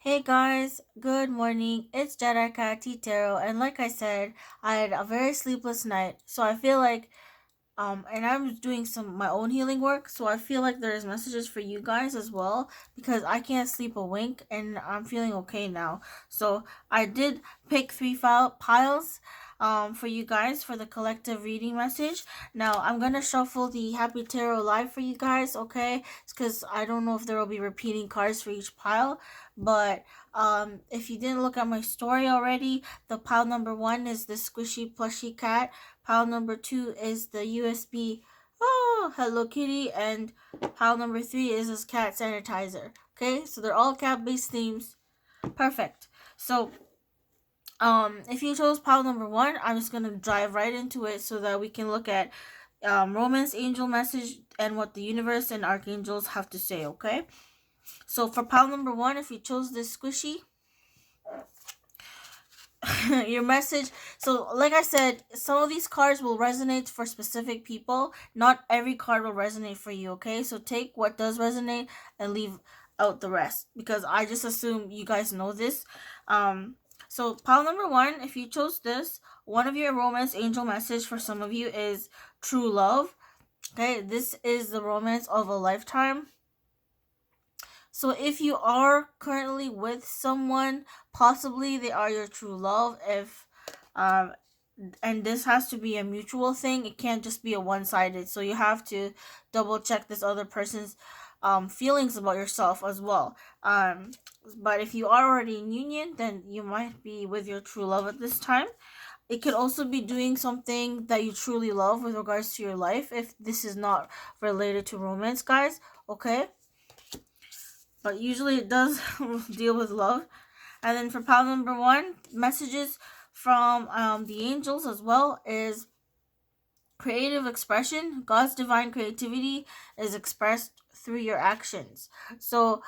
Hey guys, good morning. It's Jaraka Titero, and like I said, I had a very sleepless night. So I feel like and I'm doing some my own healing work, so I feel like there's messages for you guys as well because I can't sleep a wink and I'm feeling okay now. So I did pick three piles for you guys for the collective reading message. Now I'm gonna shuffle the Happy Tarot live for you guys, okay? It's because I don't know if there will be repeating cards for each pile, but if you didn't look at my story already, the pile number one is the squishy plushy cat. Pile number two is the USB Hello Kitty, and pile number three is this cat sanitizer. Okay, so they're all cat based themes. Perfect. So if you chose pile number one, I'm just gonna dive right into it so that we can look at romance angel message and what the universe and archangels have to say. Okay, so for pile number one, if you chose this squishy, your message. So like I said, some of these cards will resonate for specific people. Not every card will resonate for you, okay? So take what does resonate and leave out the rest, because I just assume you guys know this. So pile number one, if you chose this, one of your romance angel message for some of you is true love. Okay, this is the romance of a lifetime. So if you are currently with someone, possibly they are your true love. If um and this has to be a mutual thing. It can't just be a one-sided. So you have to double check this other person's feelings about yourself as well. But if you are already in union, then you might be with your true love at this time. It could also be doing something that you truly love with regards to your life, if this is not related to romance, guys. Okay, but usually it does deal with love. And then for pile number one, messages from the angels as well is creative expression. God's divine creativity is expressed through your actions. So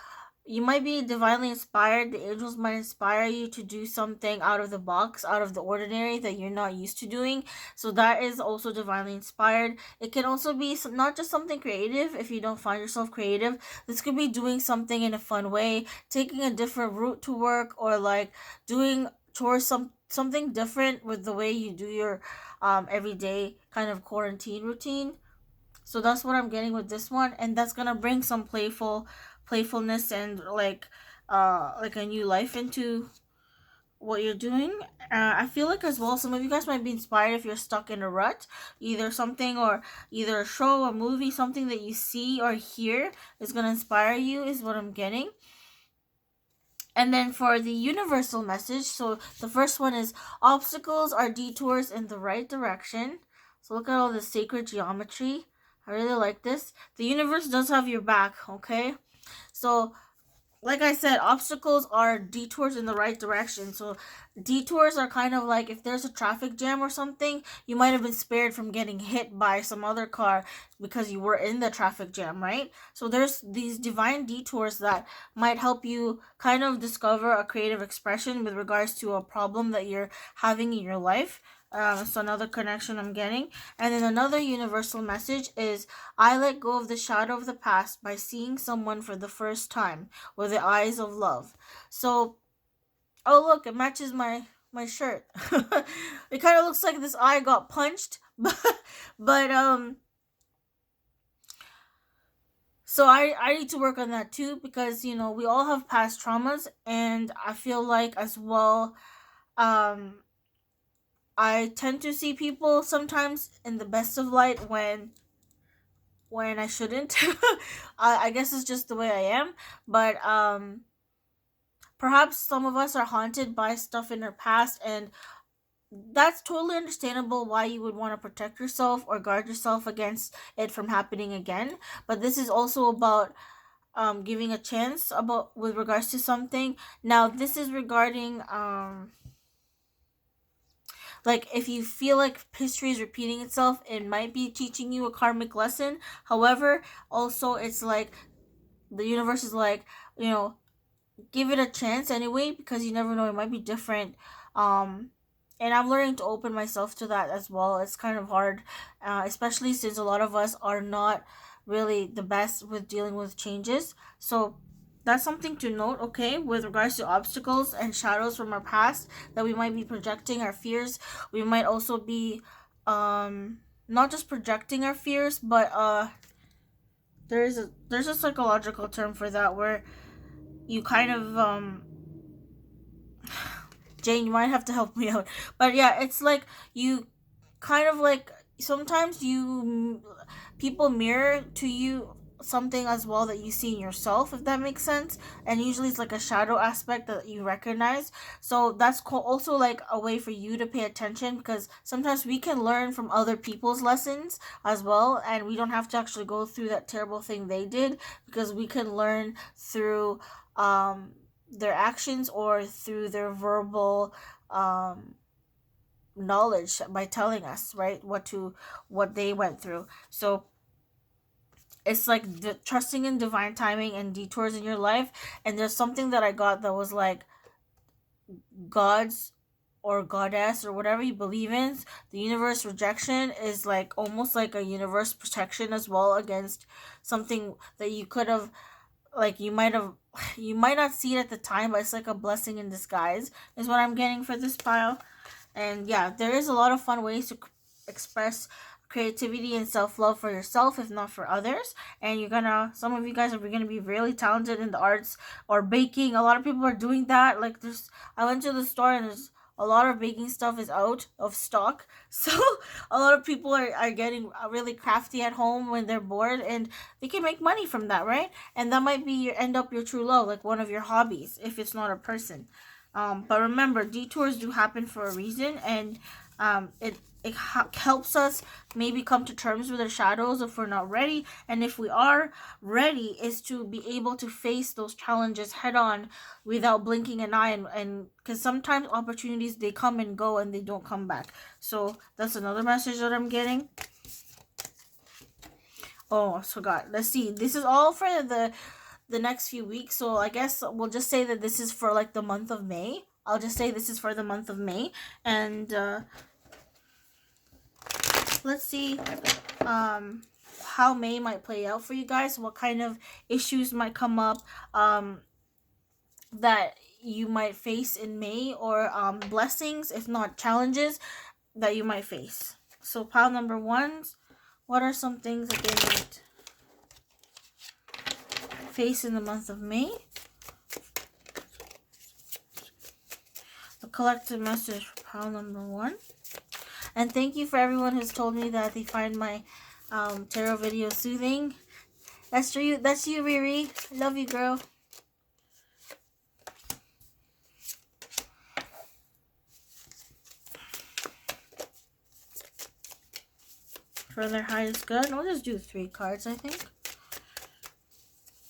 you might be divinely inspired. The angels might inspire you to do something out of the box, out of the ordinary that you're not used to doing. So that is also divinely inspired. It can also be not just something creative. If you don't find yourself creative, this could be doing something in a fun way, taking a different route to work, or like doing chores, something different with the way you do your everyday kind of quarantine routine. So that's what I'm getting with this one, and that's gonna bring some playfulness and like a new life into what you're doing. I feel like as well, some of you guys might be inspired if you're stuck in a rut, either something or either a show, a movie, something that you see or hear is gonna inspire you, is what I'm getting. And then for the universal message, so the first one is obstacles are detours in the right direction. So look at all the sacred geometry. I really like this. The universe does have your back, okay? So like I said, obstacles are detours in the right direction. So detours are kind of like if there's a traffic jam or something, you might have been spared from getting hit by some other car because you were in the traffic jam, right? So there's these divine detours that might help you kind of discover a creative expression with regards to a problem that you're having in your life. So another connection I'm getting. And then another universal message is I let go of the shadow of the past by seeing someone for the first time with the eyes of love. So, oh look, it matches my shirt. It kind of looks like this eye got punched, but so I need to work on that too, because we all have past traumas, and I feel like as well um I tend to see people sometimes in the best of light when I shouldn't. I guess it's just the way I am, but perhaps some of us are haunted by stuff in our past, and that's totally understandable why you would want to protect yourself or guard yourself against it from happening again. But this is also about giving a chance about with regards to something. Now this is regarding like if you feel like history is repeating itself, it might be teaching you a karmic lesson. However, also it's like the universe is like, you know, give it a chance anyway, because you never know, it might be different. And I'm learning to open myself to that as well. It's kind of hard, especially since a lot of us are not really the best with dealing with changes. So that's something to note, okay, with regards to obstacles and shadows from our past that we might be projecting our fears. We might also be not just projecting our fears, but there's a psychological term for that where you kind of Jane, you might have to help me out. But yeah, it's like you kind of like sometimes people mirror to you something as well that you see in yourself, if that makes sense. And usually it's like a shadow aspect that you recognize. So that's also like a way for you to pay attention, because sometimes we can learn from other people's lessons as well, and we don't have to actually go through that terrible thing they did, because we can learn through their actions or through their verbal knowledge by telling us, right, what they went through. So it's like trusting in divine timing and detours in your life. And there's something that I got that was like God's or goddess or whatever you believe in, the universe rejection is like almost like a universe protection as well against something that you could have, like you might not see it at the time, but it's like a blessing in disguise is what I'm getting for this pile. And yeah, there is a lot of fun ways to express creativity and self-love for yourself, if not for others. And some of you guys are gonna be really talented in the arts or baking. A lot of people are doing that. Like I went to the store and there's a lot of baking stuff is out of stock. So a lot of people are getting really crafty at home when they're bored, and they can make money from that, right? And that might be end up your true love, like one of your hobbies, if it's not a person. But remember, detours do happen for a reason, and it helps us maybe come to terms with our shadows if we're not ready. And if we are ready, is to be able to face those challenges head on without blinking an eye. And because sometimes opportunities, they come and go and they don't come back. So that's another message that I'm getting. Oh, I forgot. Let's see. This is all for the next few weeks. So I guess we'll just say that this is for like the month of May. I'll just say this is for the month of May. And let's see how May might play out for you guys. What kind of issues might come up that you might face in May, or blessings, if not challenges, that you might face. So pile number 1, what are some things that they might face in the month of May? The collective message for pile number 1. And thank you for everyone who's told me that they find my tarot video soothing. That's you, Riri. Love you, girl. For their highest good, I'll just do 3 cards, I think.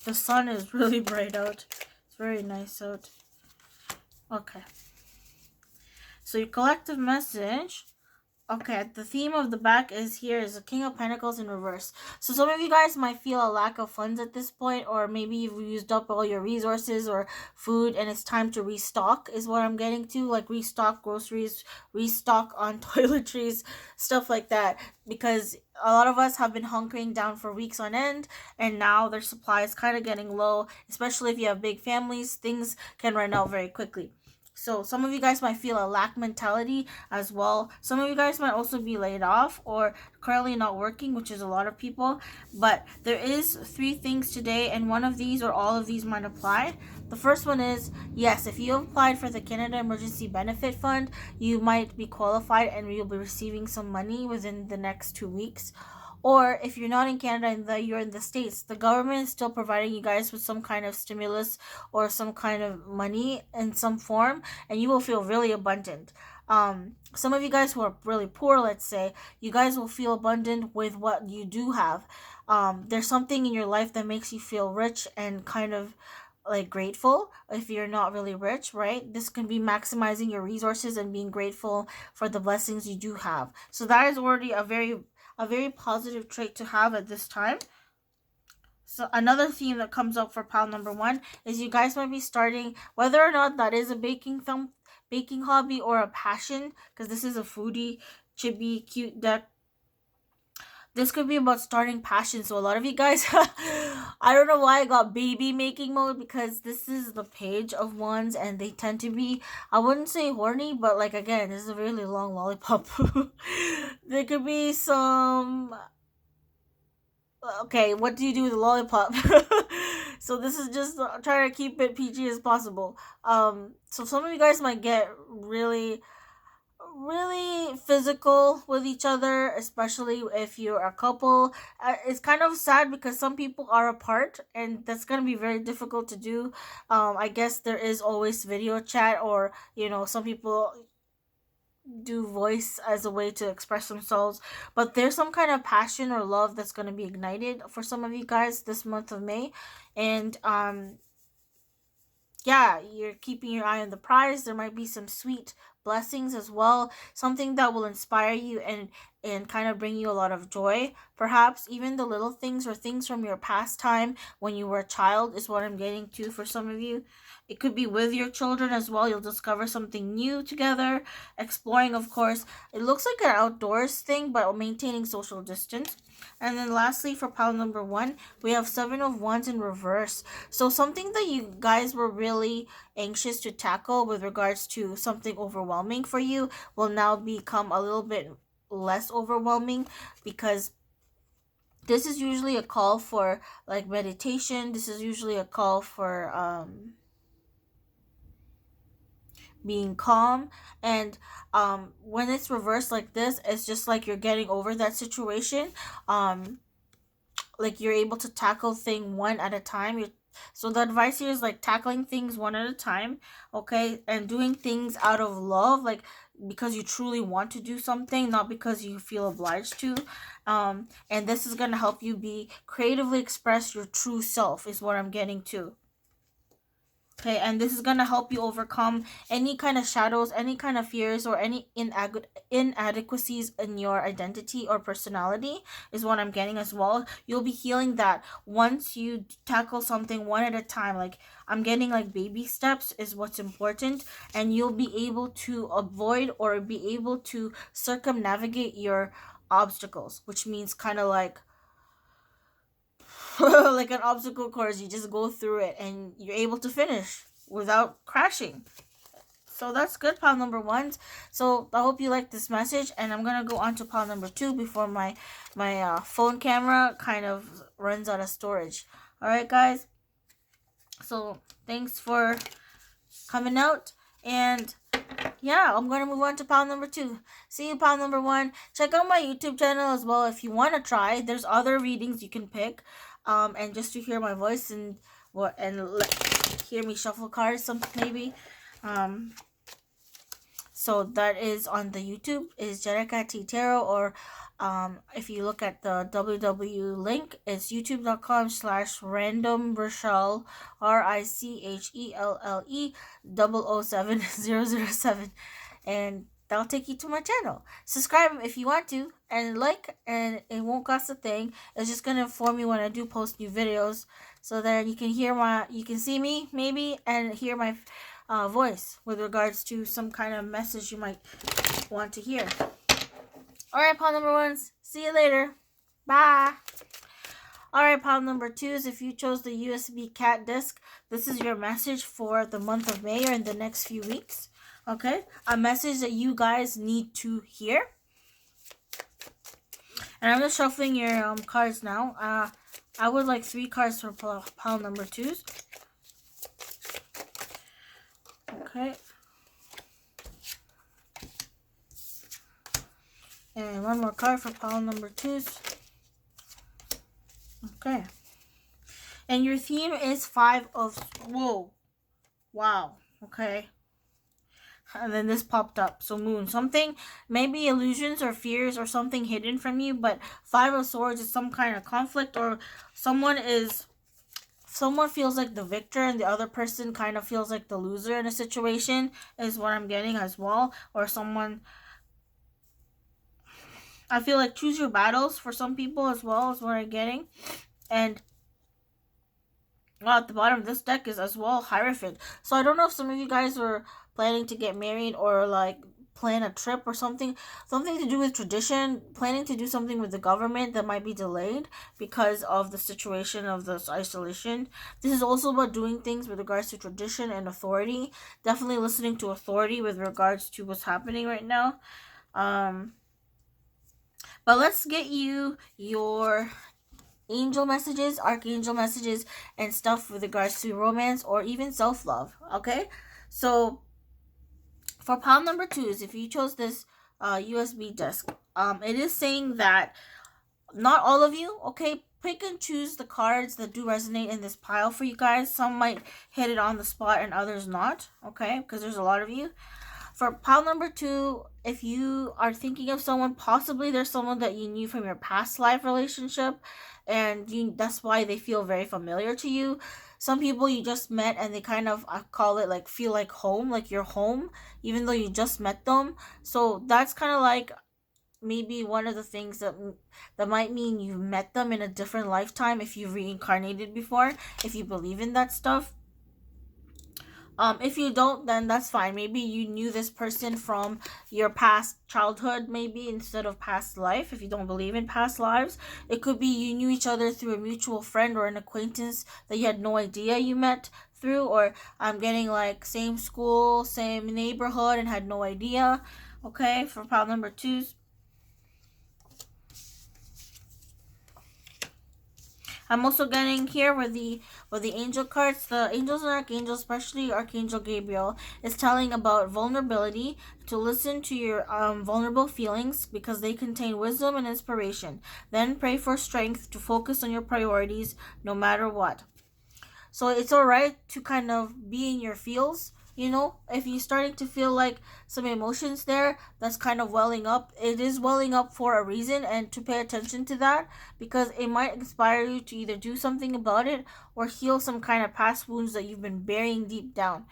The sun is really bright out. It's very nice out. Okay. So your collective message. Okay, the theme of the back is the King of Pentacles in reverse. So some of you guys might feel a lack of funds at this point, or maybe you've used up all your resources or food and it's time to restock, is what I'm getting to. Like restock groceries, restock on toiletries, stuff like that. Because a lot of us have been hunkering down for weeks on end, and now their supply is kind of getting low, especially if you have big families. Things can run out very quickly. So some of you guys might feel a lack mentality as well. Some of you guys might also be laid off or currently not working, which is a lot of people. But there is 3 things today, and one of these or all of these might apply. The first one is, yes, if you have applied for the Canada Emergency Benefit Fund, you might be qualified and you'll be receiving some money within the next 2 weeks. Or if you're not in Canada and you're in the States, the government is still providing you guys with some kind of stimulus or some kind of money in some form, and you will feel really abundant. Some of you guys who are really poor, let's say, you guys will feel abundant with what you do have. There's something in your life that makes you feel rich and kind of like grateful. If you're not really rich, right, this can be maximizing your resources and being grateful for the blessings you do have. So that is already a very positive trait to have at this time. So another theme that comes up for pile number 1 is you guys might be starting, whether or not that is a baking hobby or a passion, because this is a foodie, chibi, cute deck. This could be about starting passion. So a lot of you guys I don't know why I got baby making mode, because this is the page of ones and they tend to be, I wouldn't say horny, but like again, this is a really long lollipop. There could be some, okay, what do you do with a lollipop? So this is just trying to keep it PG as possible. So some of you guys might get really physical with each other, especially if you're a couple. It's kind of sad because some people are apart, and that's gonna be very difficult to do. I guess there is always video chat, or some people do voice as a way to express themselves, but there's some kind of passion or love that's going to be ignited for some of you guys this month of May. And yeah, you're keeping your eye on the prize. There might be some sweet blessings as well, something that will inspire you and kind of bring you a lot of joy. Perhaps even the little things or things from your past time when you were a child is what I'm getting to for some of you. It could be with your children as well. You'll discover something new together, exploring, of course. It looks like an outdoors thing, but maintaining social distance. And then lastly, for pile number 1, we have 7 of Wands in reverse. So something that you guys were really anxious to tackle with regards to something overwhelming for you will now become a little bit less overwhelming, because this is usually a call for like meditation. This is usually a call for being calm. And when it's reversed like this, it's just like you're getting over that situation. Like you're able to tackle thing one at a time. So the advice here is like tackling things one at a time, okay, and doing things out of love, like because you truly want to do something, not because you feel obliged to. And this is going to help you be creatively express your true self is what I'm getting to. Okay, and this is gonna help you overcome any kind of shadows, any kind of fears, or any inadequacies in your identity or personality, is what I'm getting as well. You'll be healing that once you tackle something one at a time. Like, I'm getting like baby steps is what's important, and you'll be able to avoid or be able to circumnavigate your obstacles, which means kind of like like an obstacle course. You just go through it and you're able to finish without crashing. So that's good, pile number 1. So I hope you like this message, and I'm gonna go on to pile number 2 before my phone camera kind of runs out of storage. All right, guys. So thanks for coming out, and yeah, I'm gonna move on to pile number 2. See you, pile number 1. Check out my YouTube channel as well if you want to try. There's other readings you can pick, and just to hear my voice and hear me shuffle cards, something maybe. So that is on the YouTube is Jerrica T Tarot, or if you look at the www link, it's youtube.com/random Rochelle, RICHELLE 007007, and that'll take you to my channel. Subscribe if you want to, and like, and it won't cost a thing. It's just gonna inform you when I do post new videos, so that you can you can see me maybe and hear my voice with regards to some kind of message you might want to hear. Alright, pile number 1s. See you later. Bye. Alright, pile number 2s. If you chose the USB cat disc, this is your message for the month of May or in the next few weeks. Okay? A message that you guys need to hear. And I'm just shuffling your cards now. I would like 3 cards for pile number 2s. Okay. And 1 more card for pile number 2s. Okay. And your theme is 5 of... Whoa. Wow. Okay. And then this popped up. So Moon. Something, maybe illusions or fears or something hidden from you. But 5 of Swords is some kind of conflict, or someone feels like the victor and the other person kind of feels like the loser in a situation, is what I'm getting as well. Or someone, I feel like choose your battles for some people as well, is what I'm getting. And well, at the bottom of this deck is as well Hierophant. So I don't know if some of you guys were planning to get married or like plan a trip or something to do with tradition, planning to do something with the government that might be delayed because of the situation of this isolation. This is also about doing things with regards to tradition and authority. Definitely listening to authority with regards to what's happening right now. um but let's get you your angel messages, archangel messages, and stuff with regards to romance or even self-love. Okay, so for pile number 2s, if you chose this USB disc, it is saying that not all of you, okay, pick and choose the cards that do resonate in this pile for you guys. Some might hit it on the spot and others not, okay, because there's a lot of you. For pile number 2, if you are thinking of someone, possibly there's someone that you knew from your past life relationship, and that's why they feel very familiar to you. Some people you just met and they kind of, I call it like, feel like home, like you're home, even though you just met them. So that's kind of like maybe one of the things that might mean you met them in a different lifetime if you reincarnated before, if you believe in that stuff. If you don't, then that's fine. Maybe you knew this person from your past childhood, maybe instead of past life. If you don't believe in past lives, it could be you knew each other through a mutual friend or an acquaintance that you had no idea you met through, or I'm getting like same school, same neighborhood, and had no idea. Okay, for pile number 2s. I'm also getting here with the angel cards. The angels and archangels, especially Archangel Gabriel, is telling about vulnerability, to listen to your vulnerable feelings because they contain wisdom and inspiration. Then pray for strength to focus on your priorities no matter what. So it's alright to kind of be in your feels. If you're starting to feel like some emotions there that's kind of welling up, it is welling up for a reason, and to pay attention to that because it might inspire you to either do something about it or heal some kind of past wounds that you've been burying deep down.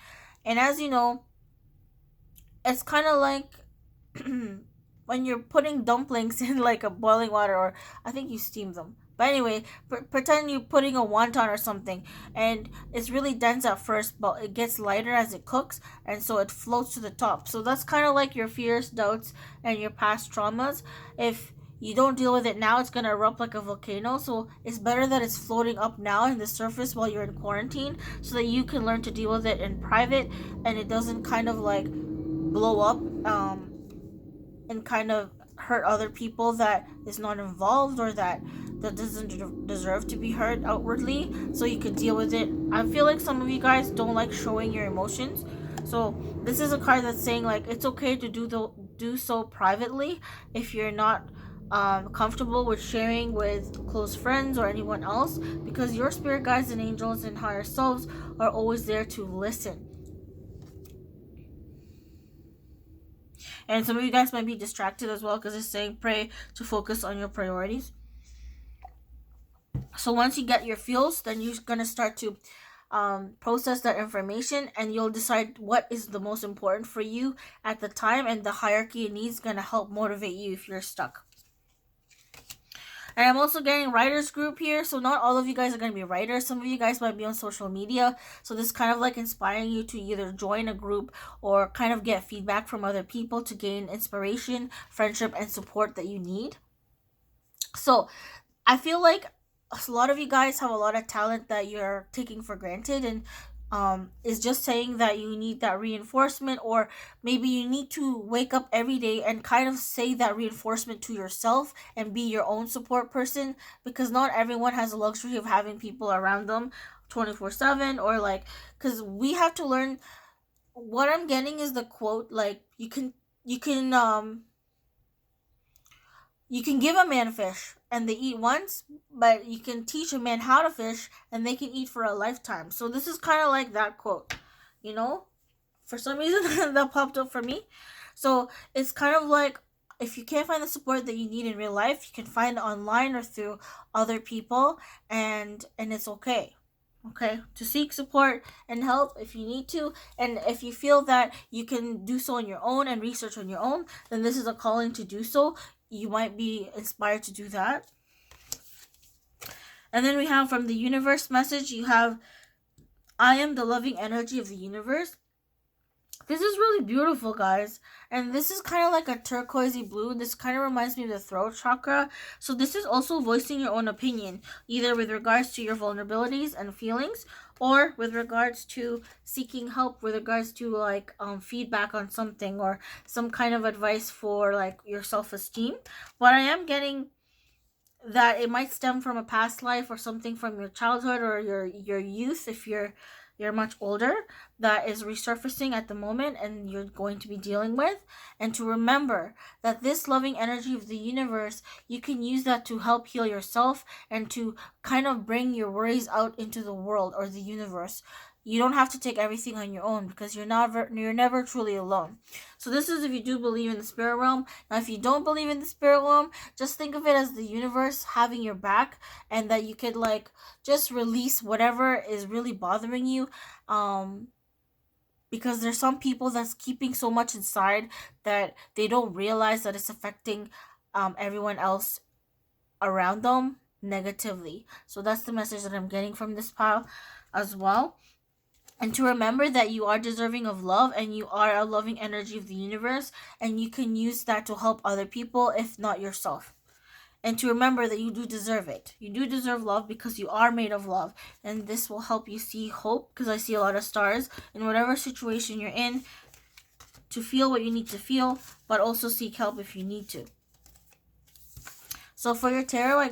And as you know, it's kind of like when you're putting dumplings in like a boiling water, or I think you steam them. But anyway, pretend you're putting a wonton or something, and it's really dense at first, but it gets lighter as it cooks, and so it floats to the top. So that's kind of like your fears, doubts, and your past traumas. If you don't deal with it now, it's gonna erupt like a volcano. So it's better that it's floating up now in the surface while you're in quarantine, so that you can learn to deal with it in private, and it doesn't kind of like blow up and kind of hurt other people that is not involved, or that doesn't deserve to be hurt outwardly, so you could deal with it. I feel like some of you guys don't like showing your emotions, so this is a card that's saying like it's okay to do so privately if you're not comfortable with sharing with close friends or anyone else, because your spirit guides and angels and higher selves are always there to listen. And some of you guys might be distracted as well because it's saying pray to focus on your priorities. So once you get your feels, then you're going to start to process that information, and you'll decide what is the most important for you at the time, and the hierarchy of needs going to help motivate you if you're stuck. And I'm also getting writers group here. So not all of you guys are going to be writers. Some of you guys might be on social media. So this kind of like inspiring you to either join a group or kind of get feedback from other people to gain inspiration, friendship, and support that you need. So I feel like a lot of you guys have a lot of talent that you're taking for granted, and is just saying that you need that reinforcement, or maybe you need to wake up every day and kind of say that reinforcement to yourself and be your own support person, because not everyone has the luxury of having people around them 24/7, or like, because we have to learn. What I'm getting is the quote like you can give a man fish and they eat once, but you can teach a man how to fish and they can eat for a lifetime. So this is kind of like that quote, for some reason that popped up for me. So it's kind of like, if you can't find the support that you need in real life, you can find it online or through other people, and it's okay. Okay, to seek support and help if you need to, and if you feel that you can do so on your own and research on your own, then this is a calling to do so. You might be inspired to do that. And then we have from the universe message, you have, I am the loving energy of the universe. This is really beautiful, guys. And this is kind of like a turquoisey blue. This kind of reminds me of the throat chakra. So this is also voicing your own opinion, either with regards to your vulnerabilities and feelings, or with regards to seeking help, with regards to like feedback on something, or some kind of advice for like your self-esteem. But I am getting that it might stem from a past life or something from your childhood or your youth, if you're much older, that is resurfacing at the moment and you're going to be dealing with. And to remember that this loving energy of the universe, you can use that to help heal yourself and to kind of bring your worries out into the world or the universe. You don't have to take everything on your own, because you're never truly alone. So this is if you do believe in the spirit realm. Now if you don't believe in the spirit realm, just think of it as the universe having your back, and that you could like just release whatever is really bothering you. um because there's some people that's keeping so much inside that they don't realize that it's affecting everyone else around them negatively. So that's the message that I'm getting from this pile as well. And to remember that you are deserving of love, and you are a loving energy of the universe, and you can use that to help other people, if not yourself. And to remember that you do deserve it. You do deserve love, because you are made of love. And this will help you see hope, because I see a lot of stars in whatever situation you're in, to feel what you need to feel, but also seek help if you need to. So for your tarot,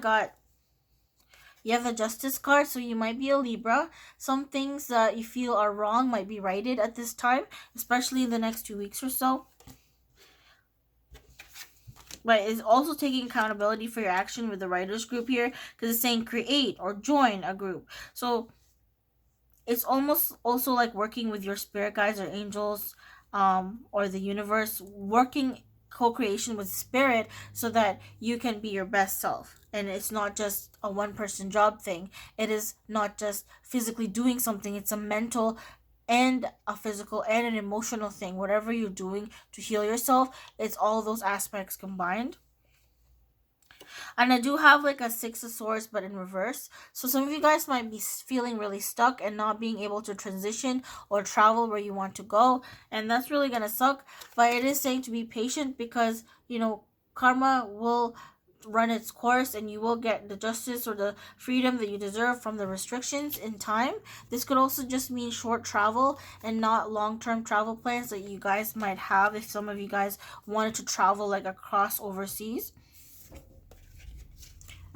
you have the Justice card, so you might be a Libra. Some things that you feel are wrong might be righted at this time, especially in the next 2 weeks or so. But it's also taking accountability for your action with the writers group here, because it's saying create or join a group. So it's almost also like working with your spirit guides or angels, or the universe, working co-creation with spirit, so that you can be your best self. And it's not just a one person job thing. It is not just physically doing something. It's a mental and a physical and an emotional thing. Whatever you're doing to heal yourself, it's all those aspects combined. And I do have like a Six of Swords, but in reverse. So some of you guys might be feeling really stuck and not being able to transition or travel where you want to go. And that's really going to suck. But it is saying to be patient, because, karma will run its course, and you will get the justice or the freedom that you deserve from the restrictions in time. This could also just mean short travel and not long-term travel plans that you guys might have, if some of you guys wanted to travel like across overseas.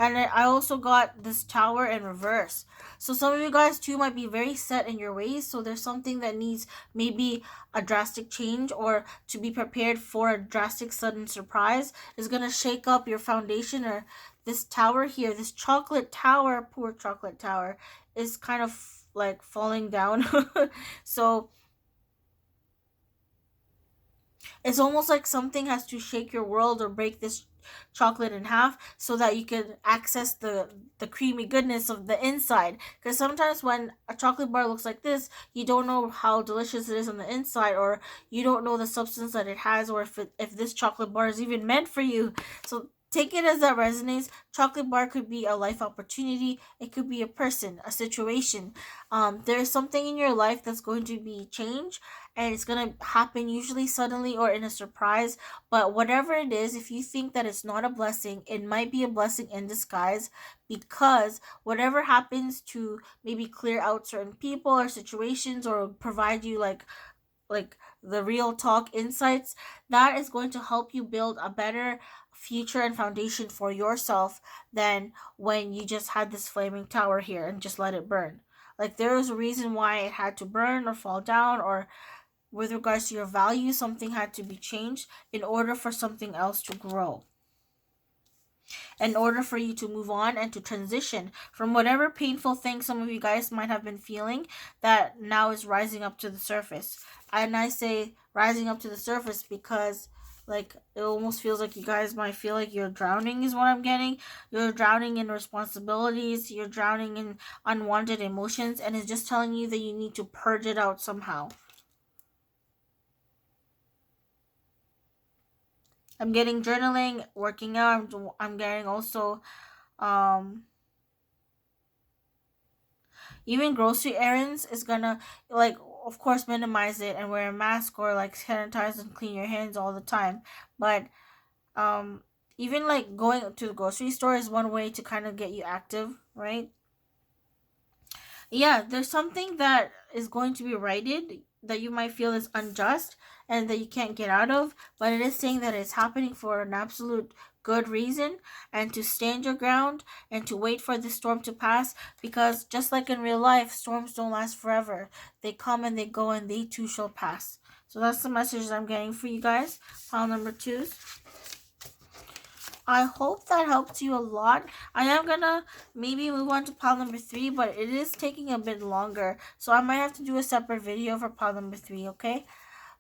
And I also got this Tower in reverse. So some of you guys too might be very set in your ways. So there's something that needs maybe a drastic change, or to be prepared for a drastic sudden surprise is going to shake up your foundation. Or this tower here, this chocolate tower, poor chocolate tower, is kind of like falling down. So it's almost like something has to shake your world or break this chocolate in half, so that you can access the creamy goodness of the inside. Because sometimes when a chocolate bar looks like this, you don't know how delicious it is on the inside, or you don't know the substance that it has, or if this chocolate bar is even meant for you. So take it as that resonates. Chocolate bar could be a life opportunity. It could be a person, a situation. There's something in your life that's going to be changed, and it's going to happen usually suddenly or in a surprise. But whatever it is, if you think that it's not a blessing, it might be a blessing in disguise, because whatever happens to maybe clear out certain people or situations, or provide you like the real talk insights, that is going to help you build a better future and foundation for yourself than when you just had this flaming tower here and just let it burn. Like, there is a reason why it had to burn or fall down, or with regards to your value, something had to be changed in order for something else to grow, in order for you to move on and to transition from whatever painful thing some of you guys might have been feeling that now is rising up to the surface. And I say rising up to the surface because, like, it almost feels like you guys might feel like you're drowning, is what I'm getting. You're drowning in responsibilities, you're drowning in unwanted emotions, and it's just telling you that you need to purge it out somehow. I'm getting journaling, working out. I'm getting also um even grocery errands is gonna, like, of course, minimize it and wear a mask or like sanitize and clean your hands all the time. But um, even like going to the grocery store is one way to kind of get you active, right? Yeah, there's something that is going to be righted that you might feel is unjust and that you can't get out of, but it is saying that it's happening for an absolute good reason, and to stand your ground and to wait for the storm to pass, because just like in real life, storms don't last forever. They come and they go, and they too shall pass. So that's the message I'm getting for you guys. Pile number twos. I hope that helped you a lot. I am gonna maybe move on to pile number three, but it is taking a bit longer, so I might have to do a separate video for pile number three. Okay,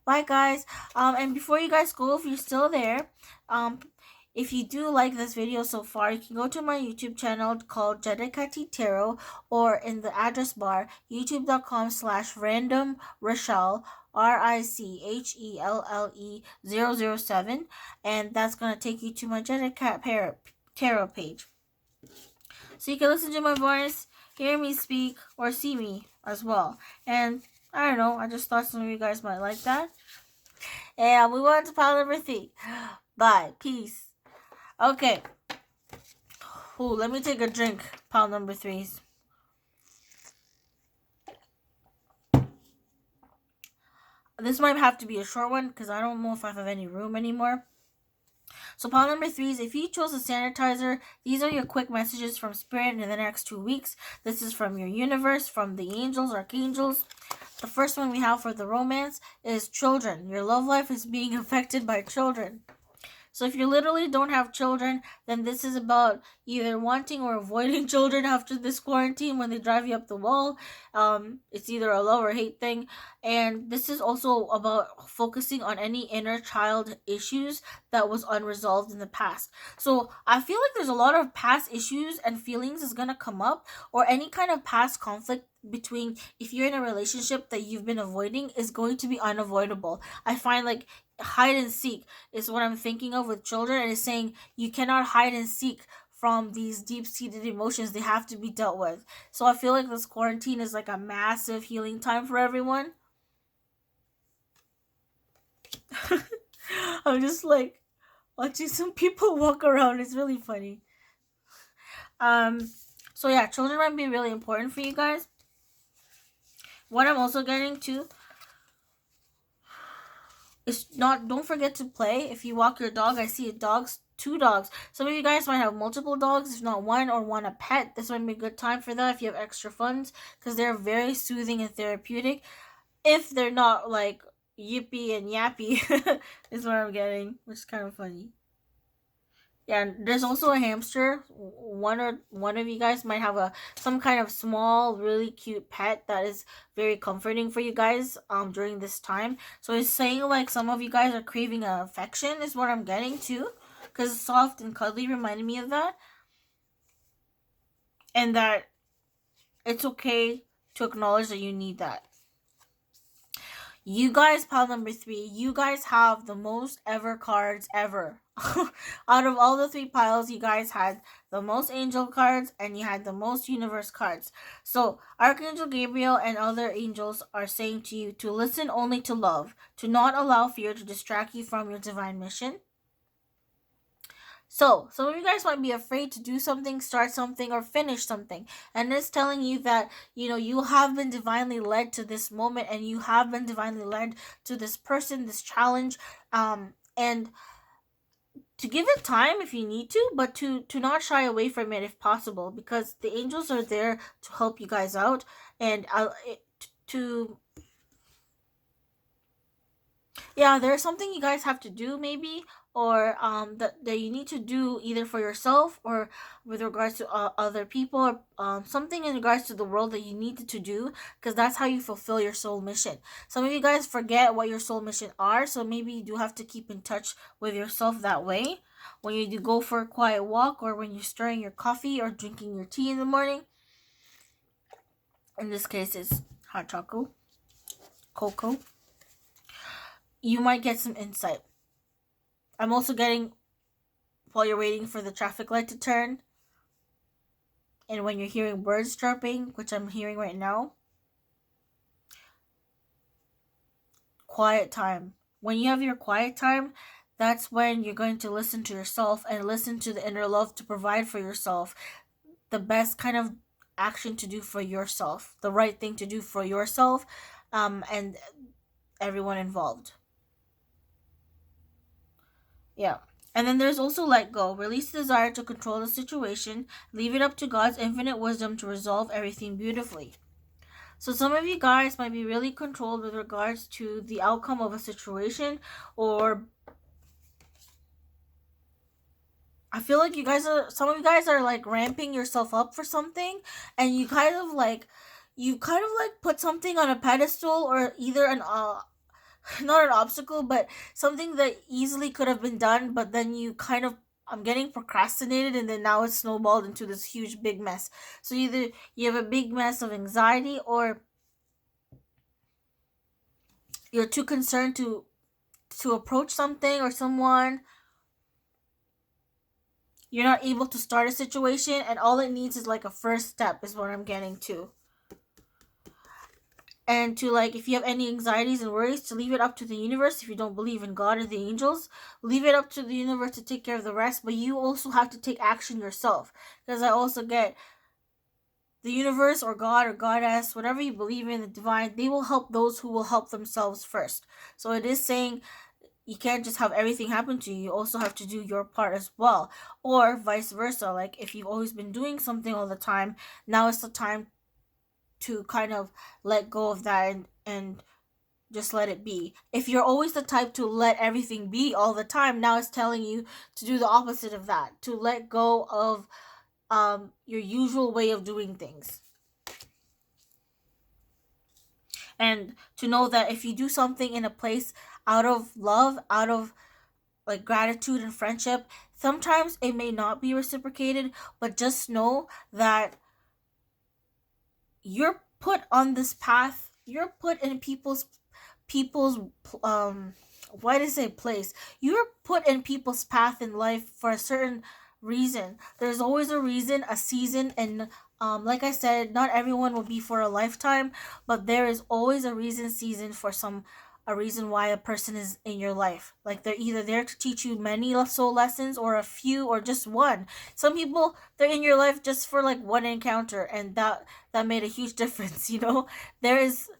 bye guys. And before you guys go, if you're still there, if you do like this video so far, you can go to my YouTube channel called Jedikati Tarot, or in the address bar, youtube.com/random Rochelle, RICHELLE 007, and that's going to take you to my Jedikat Tarot page. So you can listen to my voice, hear me speak, or see me as well. And I don't know, I just thought some of you guys might like that. And I'll move on to pile number three. Bye. Peace. Okay. Ooh, let me take a drink. Pile number threes. This might have to be a short one because I don't know if I have any room anymore. So pile number threes, if you chose a sanitizer, these are your quick messages from Spirit in the next 2 weeks. This is from your universe, from the angels, archangels. The first one we have for the romance is children. Your love life is being affected by children. So if you literally don't have children, then this is about either wanting or avoiding children after this quarantine when they drive you up the wall. It's either a love or hate thing. And this is also about focusing on any inner child issues that was unresolved in the past. So I feel like there's a lot of past issues and feelings is going to come up, or any kind of past conflict between, if you're in a relationship that you've been avoiding, is going to be unavoidable. I find like hide and seek is what I'm thinking of with children, and it's saying you cannot hide and seek from these deep-seated emotions. They have to be dealt with. So I feel like this quarantine is like a massive healing time for everyone. I'm just like watching some people walk around. It's really funny. So yeah, children might be really important for you guys. What I'm also getting to is don't forget to play. If you walk your dog, I see two dogs. Some of you guys might have multiple dogs, if not one, or want a pet. This might be a good time for that if you have extra funds, because they're very soothing and therapeutic. If they're not like yippy and yappy, is what I'm getting, which is kind of funny. Yeah, there's also a hamster. One of you guys might have some kind of small, really cute pet that is very comforting for you guys during this time. So it's saying like some of you guys are craving affection is what I'm getting too, because soft and cuddly reminded me of that, and that it's okay to acknowledge that you need that. You guys, pile number three, you guys have the most ever cards ever. Out of all the three piles, you guys had the most angel cards and you had the most universe cards. So Archangel Gabriel and other angels are saying to you to listen only to love, to not allow fear to distract you from your divine mission. So, some of you guys might be afraid to do something, start something, or finish something. And it's telling you that, you have been divinely led to this moment, and you have been divinely led to this person, this challenge, and to give it time if you need to, but to not shy away from it if possible, because the angels are there to help you guys out, and there's something you guys have to do maybe, or that you need to do either for yourself or with regards to other people, or something in regards to the world that you need to do, because that's how you fulfill your soul mission. Some of you guys forget what your soul mission are, so maybe you do have to keep in touch with yourself that way when you do go for a quiet walk, or when you're stirring your coffee or drinking your tea in the morning. In this case, it's hot chocolate, cocoa. You might get some insight. I'm also getting, while you're waiting for the traffic light to turn, and when you're hearing birds chirping, which I'm hearing right now, quiet time. When you have your quiet time, that's when you're going to listen to yourself and listen to the inner love to provide for yourself the best kind of action to do for yourself, the right thing to do for yourself, and everyone involved. Yeah. And then there's also let go. Release the desire to control the situation. Leave it up to God's infinite wisdom to resolve everything beautifully. So some of you guys might be really controlled with regards to the outcome of a situation, or I feel like some of you guys are like ramping yourself up for something, and you kind of like put something on a pedestal, or either an not an obstacle, but something that easily could have been done, but then you kind of, I'm getting procrastinated, and then now it's snowballed into this huge big mess. So either you have a big mess of anxiety, or you're too concerned to approach something or someone. You're not able to start a situation, and all it needs is like a first step, is what I'm getting to. And to, like, if you have any anxieties and worries, to leave it up to the universe. If you don't believe in God or the angels, leave it up to the universe to take care of the rest, but you also have to take action yourself. Because I also get the universe or God or goddess, whatever you believe in, the divine, they will help those who will help themselves first. So it is saying you can't just have everything happen to you. You also have to do your part as well. Or vice versa. Like, if you've always been doing something all the time, now it's the time to kind of let go of that, and just let it be. If you're always the type to let everything be all the time, now it's telling you to do the opposite of that, to let go of your usual way of doing things. And to know that if you do something in a place out of love, out of like gratitude and friendship, sometimes it may not be reciprocated, but just know that you're put on this path, you're put in people's why did I say place? You're put in people's path in life for a certain reason. There's always a reason, a season, and like I said, not everyone will be for a lifetime, but there is always a reason, season for a reason why a person is in your life. Like, they're either there to teach you many soul lessons, or a few, or just one. Some people, they're in your life just for like one encounter, and that made a huge difference. There is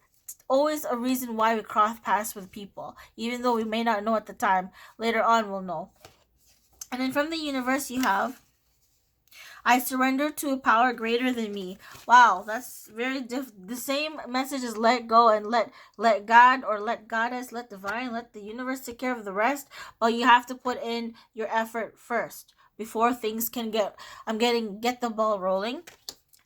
always a reason why we cross paths with people, even though we may not know at the time. Later on, we'll know. And then from the universe, you have, I surrender to a power greater than me. Wow, that's very the same message as let go and let God, or let goddess, let divine, let the universe take care of the rest. But you have to put in your effort first before things can get the ball rolling.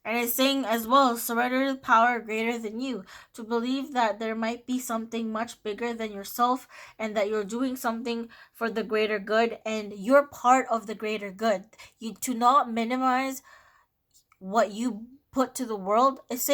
And it's saying as well, surrender to power greater than you, to believe that there might be something much bigger than yourself, and that you're doing something for the greater good, and you're part of the greater good. You to not minimize what you put to the world. It's saying